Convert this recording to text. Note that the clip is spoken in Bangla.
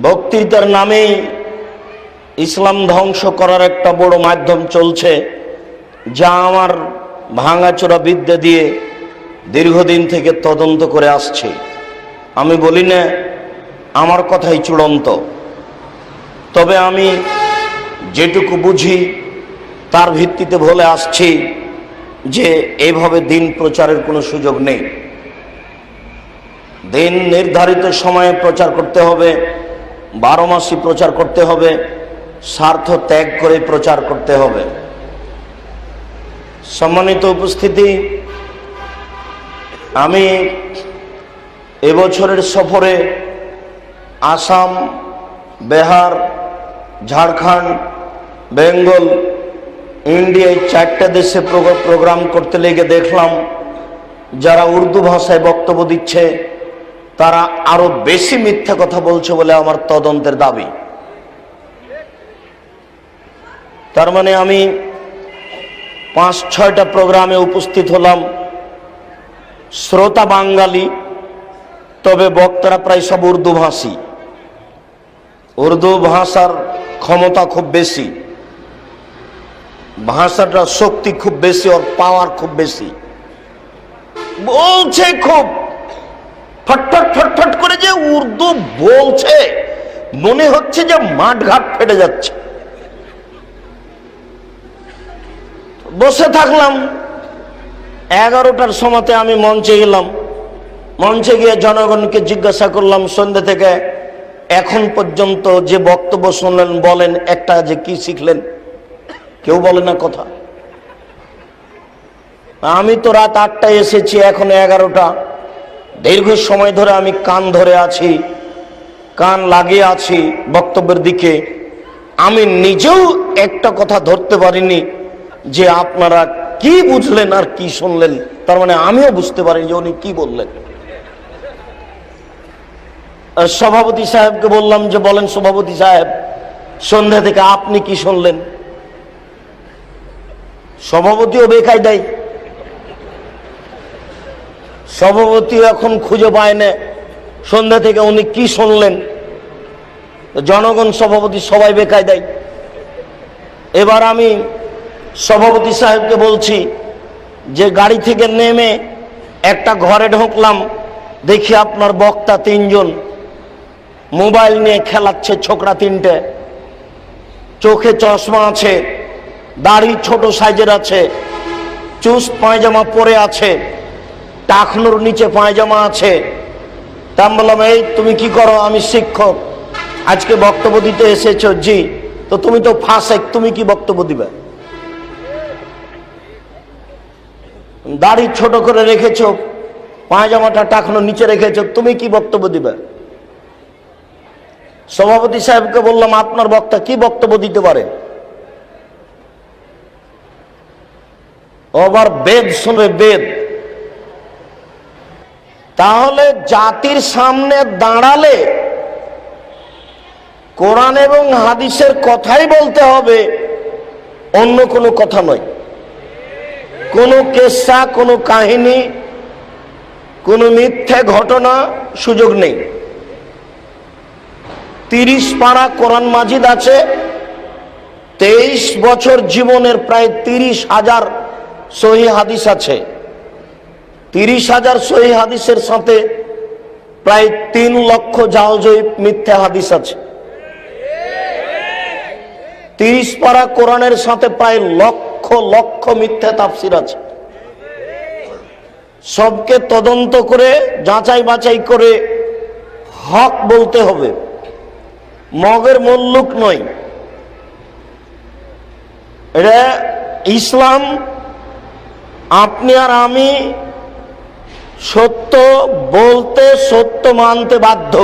বক্তৃতার নামে ইসলাম ধ্বংস করার একটা বড় মাধ্যম চলছে, যা আমার ভাঙাচোরা বিদ্যা দিয়ে দীর্ঘদিন থেকে তদন্ত করে আসছে। আমি বলি না আমার কথাই চূড়ান্ত, তবে আমি যেটুকু বুঝি তার ভিত্তিতে বলে আসছি যে এইভাবে দিন প্রচারের কোনো সুযোগ নেই। দিন নির্ধারিত সময়ে প্রচার করতে হবে, 12 মাসই প্রচার করতে হবে, স্বার্থ ত্যাগ করে প্রচার করতে হবে। সম্মানিত উপস্থিতি, আমি এবছরের সফরে আসাম, বিহার, ঝাড়খণ্ড, বেঙ্গল, ইন্ডিয়ায় 4টে দেশে প্রোগ্রাম করতে লেগে দেখলাম যারা উর্দু ভাষায় বক্তব্য দিচ্ছে তারা আরো বেশি মিথ্যা কথা বলছে বলে আমার তদন্তের দাবি। তার মানে আমি 5-6টা প্রোগ্রামে উপস্থিত হলাম, শ্রোতা বাঙালি, তবে বক্তারা প্রায় সব উর্দু ভাষী। উর্দু ভাষার ক্ষমতা খুব বেশি, ভাষাটার শক্তি খুব বেশি, ওর পাওয়ার খুব বেশি। বলছে খুব ফটফট ফটফট করে, যে উর্দু বলছে মনে হচ্ছে যে মাঠঘাট ফেটে যাচ্ছে। বসে থাকলাম, 11টার সময়তে আমি মঞ্চে গেলাম। মঞ্চে গিয়ে জনগণকে জিজ্ঞাসা করলাম, সন্ধ্যে থেকে এখন পর্যন্ত যে বক্তব্য শুনলেন বলেন একটা যে কি শিখলেন? কেউ বলে না কথা। আমি তো রাত 8টায় এসেছি, এখন 11টা। দীর্ঘ সময় ধরে আমি কান ধরে আছি, কান লাগিয়ে আছি বক্তব্যের দিকে। আমি নিজেও একটা কথা ধরতে পারিনি যে আপনারা কি বুঝলেন আর কি শুনলেন। তার মানে আমিও বুঝতে পারিনি যে উনি কি বললেন। সভাপতি সাহেবকে বললাম যে বলেন সভাপতি সাহেব, সন্ধ্যা থেকে আপনি কি শুনলেন? সভাপতিও বেকায়দায়, সভাপতিও এখন খুঁজে পায় না সন্ধ্যা থেকে উনি কি শুনলেন। জনগণ, সভাপতি সবাই বেকায়দায়। এবার আমি সভাপতি সাহেবকে বলছি যে গাড়ি থেকে নেমে একটা ঘরে ঢুকলাম, দেখি আপনার বক্তা 3 জন মোবাইল নিয়ে খেলাচ্ছে, ছোকরা 3টে, চোখে চশমা আছে, দাড়ি ছোট সাইজের আছে, চুস্ট পায়জামা পরে আছে, টাকনুর নিচে পায়জামা আছে। তা আমি বললাম, এই তুমি কি করো? আমি শিক্ষক, আজকে বক্তব্য দিতে এসেছো? জি। তো তুমি তো ফাসেক, তুমি কি বক্তব্য দিবে? দাড়ি ছোট করে রেখেছো, পায়জামাটা টাকনুর নিচে রেখেছো, তুমি কি বক্তব্য দিবে? সভাপতি সাহেবকে বললাম, আপনার বক্তা কি বক্তব্য দিতে পারে? আবার বেদ শুনবে, বেদ। তাহলে জাতির সামনে দাঁড়ালে কোরআন এবং হাদিসের কথাই বলতে হবে, অন্য কোনো কথা নয়। কোনো কেসা, কোনো কাহিনী, কোনো মিথ্যে ঘটনা সুযোগ নেই। 30 পারা কোরআন মাজিদ আছে, 23 বছর জীবনের প্রায় 30,000 সহি হাদিস আছে। 30,000 সহি হাদিসের সাথে প্রায় 3 লক্ষ জালজয়ী মিথ্যা হাদিস আছে। 30 পারা কোরআনের সাথে প্রায় লক্ষ লক্ষ মিথ্যা তাফসির আছে। সবকে তদন্ত করে যাচাই বাছাই করে হক বলতে হবে, মগের মুল্লুক নয়। এটা ইসলাম। আপনি আর আমি সত্য বলতে, সত্য মানতে বাধ্য।